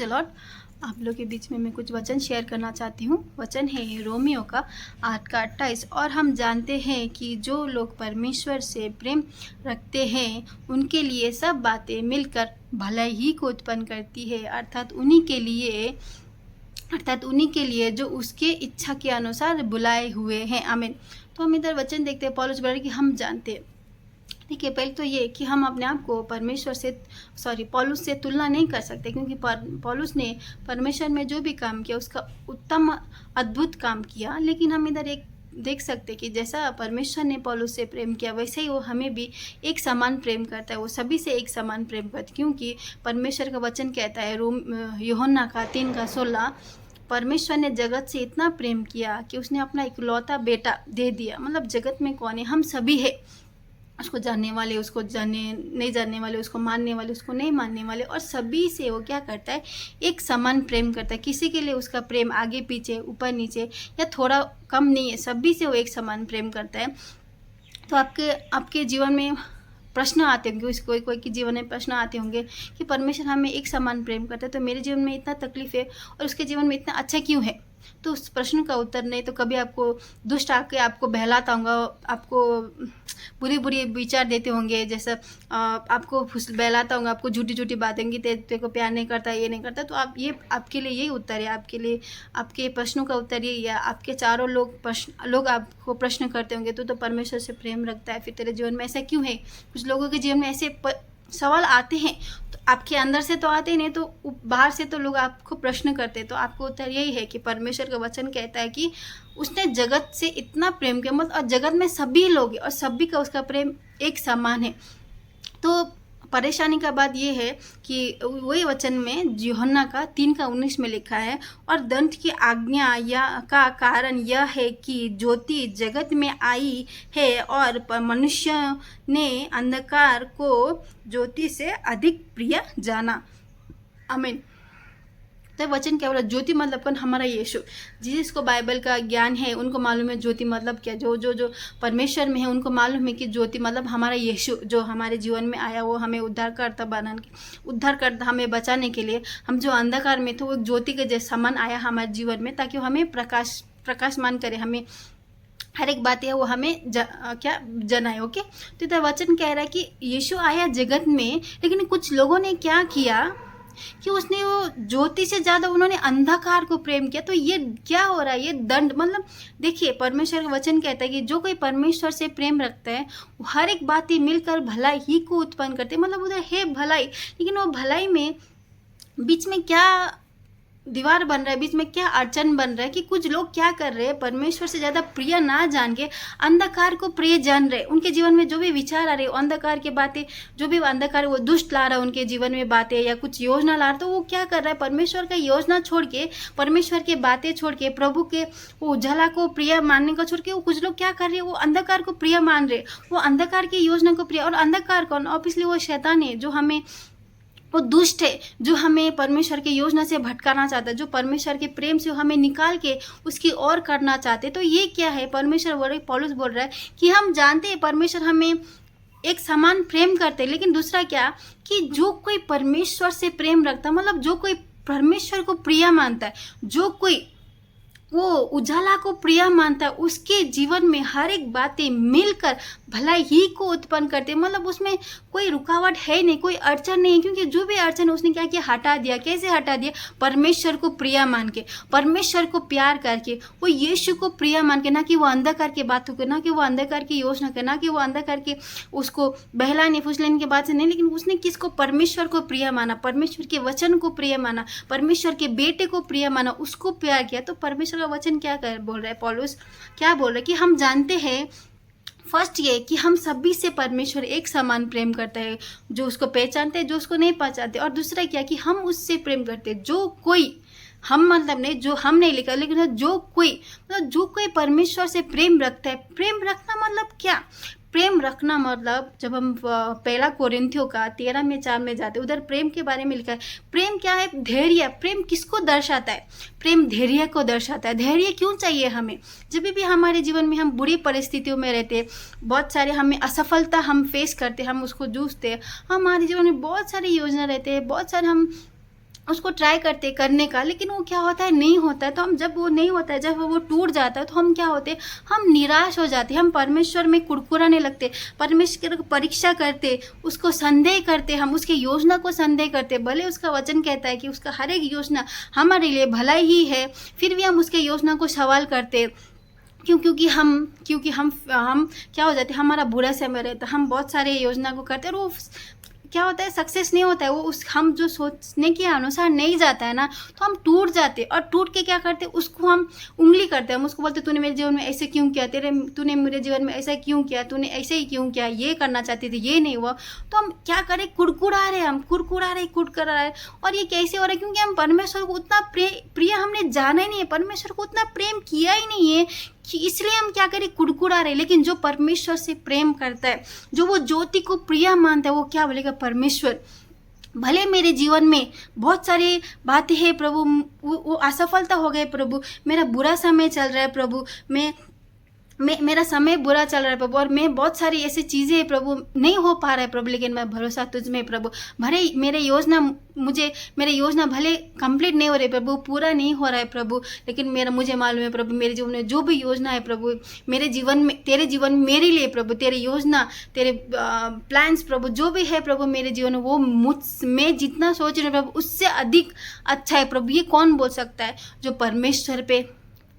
Praise the Lord. आप लोग के बीच में मैं कुछ वचन शेयर करना चाहती हूँ। वचन है रोमियो का 8 का 28। और हम जानते हैं कि जो लोग परमेश्वर से प्रेम रखते हैं उनके लिए सब बातें मिलकर भलाई ही को उत्पन्न करती है, अर्थात उन्हीं के लिए जो उसके इच्छा के अनुसार बुलाए हुए हैं। आमीन। तो हम इधर वचन देखते हैं, पौलुस बोल रहे कि हम जानते हैं। ठीक है, पहले तो ये कि हम अपने आप को पौलुस से तुलना नहीं कर सकते, क्योंकि पौलुस ने परमेश्वर में जो भी काम किया उसका उत्तम अद्भुत काम किया। लेकिन हम इधर एक देख सकते कि जैसा परमेश्वर ने पौलुस से प्रेम किया वैसे ही वो हमें भी एक समान प्रेम करता है। वो सभी से एक समान प्रेम करता है, क्योंकि परमेश्वर का वचन कहता है यूहन्ना का 3:16, परमेश्वर ने जगत से इतना प्रेम किया कि उसने अपना इकलौता बेटा दे दिया। मतलब जगत में कौन है? हम सभी है, उसको जानने वाले, उसको नहीं जानने वाले, उसको मानने वाले, उसको नहीं मानने वाले, और सभी से वो क्या करता है? एक समान प्रेम करता है। किसी के लिए उसका प्रेम आगे पीछे, ऊपर नीचे या थोड़ा कम नहीं है, सभी से वो एक समान प्रेम करता है। तो आपके जीवन में प्रश्न आते होंगे, कोई के जीवन में प्रश्न आते होंगे कि परमेश्वर हमें एक समान प्रेम करता है, तो मेरे जीवन में इतना तकलीफ है और उसके जीवन में इतना अच्छा क्यों है? तो उस प्रश्न का उत्तर नहीं तो कभी आपको दुष्ट आके आपको बहलाता होगा, आपको बुरी विचार देते होंगे, जैसा आपको बहलाता होगा, आपको झूठी बातें होंगी, तेरे को प्यार नहीं करता, ये नहीं करता। तो आपके लिए यही उत्तर है, आपके प्रश्नों का उत्तर यही है। आपके चारों लोग आपको प्रश्न करते होंगे तो परमेश्वर से प्रेम रखता है, फिर तेरे जीवन में ऐसा क्यों है? कुछ लोगों के जीवन में ऐसे सवाल आते हैं, तो आपके अंदर से तो आते नहीं, तो बाहर से तो लोग आपको प्रश्न करते हैं। तो आपको उत्तर यही है कि परमेश्वर का वचन कहता है कि उसने जगत से इतना प्रेम किया, मतलब और जगत में सभी लोग हैं और सभी का उसका प्रेम एक समान है। तो परेशानी का बात यह है कि वही वचन में यूहन्ना का 3:19 में लिखा है, और दंड की आज्ञा का कारण यह है कि ज्योति जगत में आई है और मनुष्य ने अंधकार को ज्योति से अधिक प्रिय जाना। आमीन। तो वचन क्या बोला? ज्योति मतलब कौन? हमारा यीशु। जिसको बाइबल का ज्ञान है उनको मालूम है ज्योति मतलब क्या। जो परमेश्वर में है उनको मालूम है कि ज्योति मतलब हमारा यीशु, जो हमारे जीवन में आया, वो हमें उद्धार करता हमें बचाने के लिए। हम जो अंधकार में थे वो ज्योति के जैसे समान आया हमारे जीवन में, ताकि वो हमें प्रकाशमान करे, हमें हर एक बात है वो हमें जनाए। ओके, तो इधर वचन कह रहा है कि यीशु आया जगत में, लेकिन कुछ लोगों ने क्या किया कि उसने वो ज्योति से ज़्यादा उन्होंने अंधकार को प्रेम किया। तो ये क्या हो रहा है? ये दंड। मतलब देखिए, परमेश्वर का वचन कहता है कि जो कोई परमेश्वर से प्रेम रखता है वो हर एक बातें मिलकर भलाई ही को उत्पन्न करते हैं। मतलब उधर है भलाई, लेकिन वो भलाई में बीच में क्या दीवार बन रहा है, बीच में क्या अड़चन बन रहा है कि कुछ लोग क्या कर रहे हैं? परमेश्वर से ज़्यादा प्रिय ना जान के अंधकार को प्रिय जान रहे। उनके जीवन में जो भी विचार आ रहे हैं, अंधकार की बातें, जो भी अंधकार वो दुष्ट ला रहा है उनके जीवन में बातें, या कुछ योजना ला रहा है, तो वो क्या कर रहा है? परमेश्वर का योजना छोड़ के, परमेश्वर के बातें छोड़ के, प्रभु के वो उजाला को प्रिय मानने का छोड़ के, वो कुछ लोग क्या कर रहे हैं? वो अंधकार को प्रिय मान रहे, वो अंधकार की योजना को प्रिय। और अंधकार कौन? ऑब्वियसली वो शैतान है, वो दुष्ट है, जो हमें परमेश्वर की योजना से भटकाना चाहता है, जो परमेश्वर के प्रेम से हमें निकाल के उसकी ओर करना चाहते। तो ये क्या है? परमेश्वर बोल रहे, पौलुस बोल रहा है कि हम जानते हैं परमेश्वर हमें एक समान प्रेम करते हैं, लेकिन दूसरा क्या कि जो कोई परमेश्वर से प्रेम रखता, मतलब जो कोई परमेश्वर को प्रिय मानता है, जो कोई वो उजाला को प्रिय मानता है, उसके जीवन में हर एक बातें मिलकर भलाई ही को उत्पन्न करते हैं। मतलब उसमें कोई रुकावट है नहीं, कोई अड़चन नहीं है, क्योंकि जो भी अड़चन उसने क्या किया? हटा दिया। कैसे हटा दिया? परमेश्वर को प्रिय मान के, परमेश्वर को प्यार करके, वो यीशु को प्रिय मान के, ना कि वो अंधकार के बातों के, ना कि वो अंधकार की योजना के, ना कि वो अंधकार के उसको बहलाने फुसलाने के बात से नहीं, लेकिन उसने किसको? परमेश्वर को प्रिय माना, परमेश्वर के वचन को प्रिय माना, परमेश्वर के बेटे को प्रिय माना, उसको प्यार किया। तो परमेश्वर का वचन क्या बोल रहा है? पौलुस क्या बोल रहा है कि हम जानते हैं, फर्स्ट ये कि हम सभी से परमेश्वर एक समान प्रेम करता है, जो उसको पहचानते हैं, जो उसको नहीं पहचानते। और दूसरा क्या कि हम उससे प्रेम करते हैं, जो कोई, हम मतलब नहीं, जो हम नहीं लिखा, लेकिन जो कोई परमेश्वर से प्रेम रखता है। प्रेम रखना मतलब क्या? प्रेम रखना मतलब जब हम पहला कोरिन्थियों का 13:4 में जाते, उधर प्रेम के बारे में लिखा है। प्रेम क्या है? धैर्य। प्रेम किसको दर्शाता है? प्रेम धैर्य को दर्शाता है। धैर्य क्यों चाहिए हमें? जब भी हमारे जीवन में हम बुरी परिस्थितियों में रहते, बहुत सारे हमें असफलता हम फेस करते, हम उसको जूझते, हमारे जीवन में बहुत सारी योजना रहते हैं, बहुत सारे हम उसको ट्राई करते करने का, लेकिन वो क्या होता है, नहीं होता है। तो हम जब वो नहीं होता है, जब वो टूट जाता है, तो हम क्या होते हैं, हम निराश हो जाते हैं, हम परमेश्वर में कुड़कुड़ाने लगते, परमेश्वर को परीक्षा करते, उसको संदेह करते, हम उसके योजना को संदेह करते। भले उसका वचन कहता है कि उसका हर एक योजना हमारे लिए भलाई ही है, फिर भी हम उसके योजना को सवाल करते। क्योंकि हम क्या हो जाते, हमारा बुरा समय रहता, हम बहुत सारे योजना को करते और वो क्या होता है, सक्सेस नहीं होता है। वो उस हम जो सोचने के अनुसार नहीं जाता है ना, तो हम टूट जाते, और टूट के क्या करते, उसको हम उंगली करते हैं, हम उसको बोलते तूने मेरे जीवन में ऐसे क्यों किया, तूने मेरे जीवन में ऐसा क्यों किया, तूने ऐसे ही क्यों किया, ये करना चाहती थी, ये नहीं हुआ। तो हम क्या करें, कुड़कुड़ा रहे। और ये कैसे हो रहा है, क्योंकि हम परमेश्वर को उतना प्रिय हमने जाना ही नहीं है, परमेश्वर को उतना प्रेम किया ही नहीं है, कि इसलिए हम क्या करें, कुड़कुड़ा रहे। लेकिन जो परमेश्वर से प्रेम करता है, जो वो ज्योति को प्रिय मानता है, वो क्या बोलेगा, परमेश्वर भले मेरे जीवन में बहुत सारी बातें हैं प्रभु, वो असफलता हो गए प्रभु, मेरा बुरा समय चल रहा है प्रभु, मेरा समय बुरा चल रहा है प्रभु, और मैं बहुत सारी ऐसी चीज़ें हैं प्रभु, नहीं हो पा रहा है प्रभु, लेकिन मैं भरोसा तुझ में प्रभु। भले मेरे योजना भले कंप्लीट नहीं हो रही प्रभु, पूरा नहीं हो रहा है प्रभु, लेकिन मुझे मालूम है प्रभु, मेरे जीवन में जो भी योजना है प्रभु, मेरे जीवन में, तेरे जीवन में मेरे लिए प्रभु, तेरी योजना, तेरे प्लान्स प्रभु, जो भी है प्रभु मेरे जीवन में, वो मैं जितना सोच रही हूँ प्रभु, उससे अधिक अच्छा है प्रभु। ये कौन बोल सकता है, जो परमेश्वर पे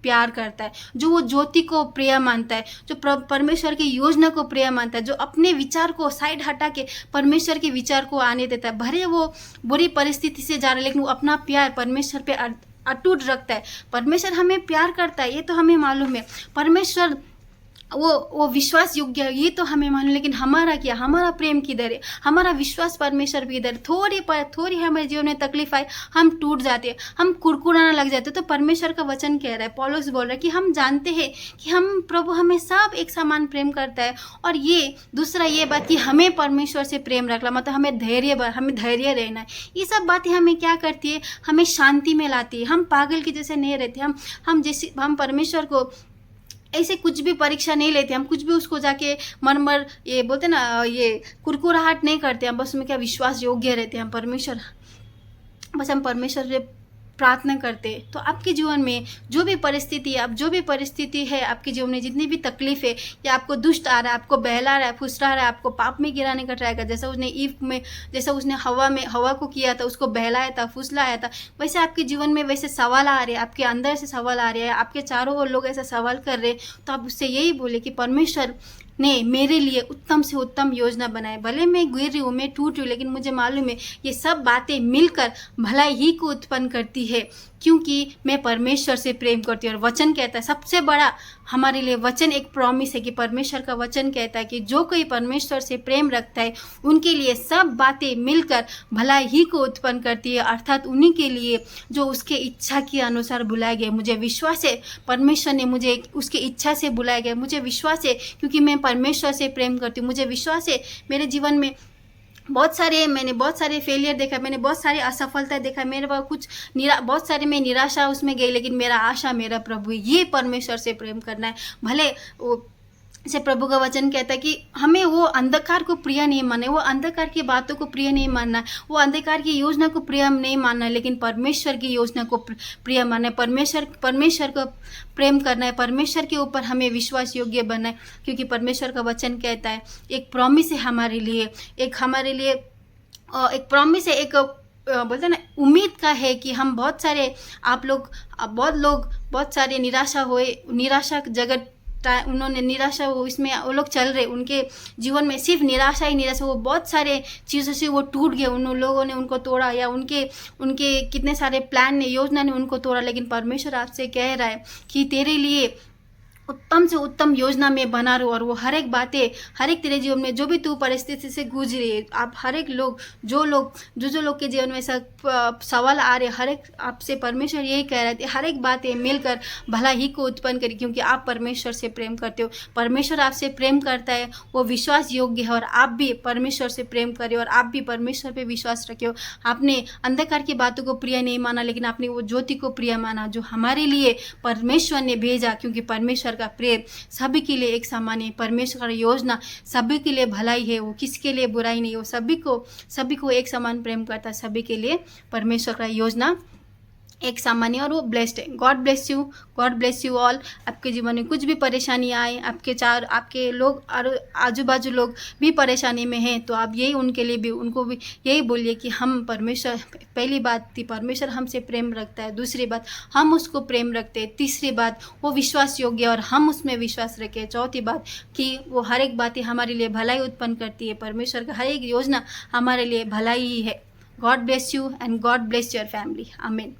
प्यार करता है, जो वो ज्योति को प्रिय मानता है, जो परमेश्वर की योजना को प्रिय मानता है, जो अपने विचार को साइड हटा के परमेश्वर के विचार को आने देता है। भले वो बुरी परिस्थिति से जा रहा है, लेकिन वो अपना प्यार परमेश्वर पे अटूट रखता है। परमेश्वर हमें प्यार करता है, ये तो हमें मालूम है। परमेश्वर वो विश्वास योग्य है, ये तो हमें मालूम, लेकिन हमारा क्या, हमारा प्रेम किधर है, हमारा विश्वास परमेश्वर पे किधर। थोड़ी हमारे जीवन में तकलीफ आए, हम टूट जाते हैं, हम कुड़कुड़ाना लग जाते हैं। तो परमेश्वर का वचन कह रहा है, पौलुस बोल रहा है कि हम जानते हैं कि हम प्रभु हमें सब एक समान प्रेम करता है। और ये दूसरा ये बात कि हमें परमेश्वर से प्रेम रखना, मतलब हमें धैर्य रहना है। ये सब बातें हमें क्या करती है, हमें शांति में लाती है। हम पागल के जैसे नहीं रहते, हम परमेश्वर को ऐसे कुछ भी परीक्षा नहीं लेते, हम कुछ भी उसको जाके मर ये बोलते ना, ये कुरकुराहट नहीं करते, हम बस में क्या विश्वास योग्य रहते हैं। हम परमेश्वर से प्रार्थना करते। तो आपके जीवन में जो भी परिस्थिति है, आपके जीवन में जितनी भी तकलीफ है, या आपको दुष्ट आ रहा है, आपको बहला रहा है, फुसला रहा है, आपको पाप में गिराने का ट्राई कर, जैसा उसने हवा को किया था, उसको बहलाया था, फुसलाया था, वैसे आपके जीवन में वैसे सवाल आ रहे हैं, आपके अंदर से सवाल आ रहे हैं, आपके चारों ओर लोग ऐसा सवाल कर रहे हैं। तो आप उससे यही बोले कि परमेश्वर ने मेरे लिए उत्तम से उत्तम योजना बनाए। भले मैं गिर रही हूँ, मैं टूट रही हूँ, लेकिन मुझे मालूम है ये सब बातें मिलकर भलाई ही को उत्पन्न करती है, क्योंकि मैं परमेश्वर से प्रेम करती हूँ। और वचन कहता है, सबसे बड़ा हमारे लिए वचन एक प्रॉमिस है कि परमेश्वर का वचन कहता है कि जो कोई परमेश्वर से प्रेम रखता है, उनके लिए सब बातें मिलकर भलाई ही को उत्पन्न करती है, अर्थात उन्हीं के लिए जो उसके इच्छा के अनुसार बुलाए गए। मुझे विश्वास है परमेश्वर ने मुझे उसके इच्छा से बुलाए गए। मुझे विश्वास है क्योंकि मैं परमेश्वर से प्रेम करती हूँ। मुझे विश्वास है मेरे जीवन में मैंने बहुत सारे फेलियर देखा, मैंने बहुत सारी असफलता देखा, मेरे पास बहुत सारे मैं निराशा उसमें गई, लेकिन मेरा आशा मेरा प्रभु है। ये परमेश्वर से प्रेम करना है। भले वो से प्रभु का वचन कहता है कि हमें वो अंधकार को प्रिय नहीं मानना है, वो अंधकार की बातों को प्रिय नहीं मानना है, वो अंधकार की योजना को प्रिय नहीं मानना है, लेकिन परमेश्वर की योजना को प्रिय मानना है। परमेश्वर को प्रेम करना है, परमेश्वर के ऊपर हमें विश्वास योग्य बनना है, क्योंकि परमेश्वर का वचन कहता है, एक प्रॉमिस है हमारे लिए, एक प्रॉमिस है, एक बोलते हैं ना, उम्मीद का है कि हम बहुत सारे निराशा जगत उन्होंने निराशा इसमें वो लोग चल रहे, उनके जीवन में सिर्फ निराशा ही निराशा, वो बहुत सारे चीज़ों से वो टूट गए, उन लोगों ने उनको तोड़ा, या उनके कितने सारे प्लान ने, योजना ने उनको तोड़ा। लेकिन परमेश्वर आपसे कह रहा है कि तेरे लिए उत्तम से उत्तम योजना में बना रहो, और वो हर एक तेरे जीवन में जो भी तू परिस्थिति से गुजर रही है, आप हर एक लोग जो लोग के जीवन में ऐसा सवाल आ रहे, हर एक आपसे परमेश्वर यही कह रहे थे, हर एक बातें मिलकर भला ही को उत्पन्न करी, क्योंकि आप परमेश्वर से प्रेम करते हो। परमेश्वर आपसे प्रेम करता है, वो विश्वास योग्य है, और आप भी परमेश्वर से प्रेम करें, और आप भी परमेश्वर पे विश्वास रखे हो। आपने अंधकार की बातों को प्रिय नहीं माना, लेकिन आपने वो ज्योति को प्रिय माना, जो हमारे लिए परमेश्वर ने भेजा, क्योंकि परमेश्वर परमेश्वर का प्रेम सभी के लिए एक समान है। परमेश्वर का योजना सभी के लिए भलाई है, वो किसके लिए बुराई नहीं, वो सभी को एक समान प्रेम करता है। सभी के लिए परमेश्वर का योजना एक सामान्य और वो ब्लेस्ड है। God bless you all. आपके जीवन में कुछ भी परेशानी आए, आपके लोग और आजू बाजू लोग भी परेशानी में हैं, तो आप यही उनको भी यही बोलिए कि हम परमेश्वर, पहली बात थी परमेश्वर हमसे प्रेम रखता है, दूसरी बात हम उसको प्रेम रखते हैं, तीसरी बात वो विश्वास योग्य और हम उसमें विश्वास रखें, चौथी बात कि वो हर एक बातें हमारे लिए भलाई उत्पन्न करती है। परमेश्वर का हर एक योजना हमारे लिए भलाई ही है। God bless you and God bless your family. आमीन।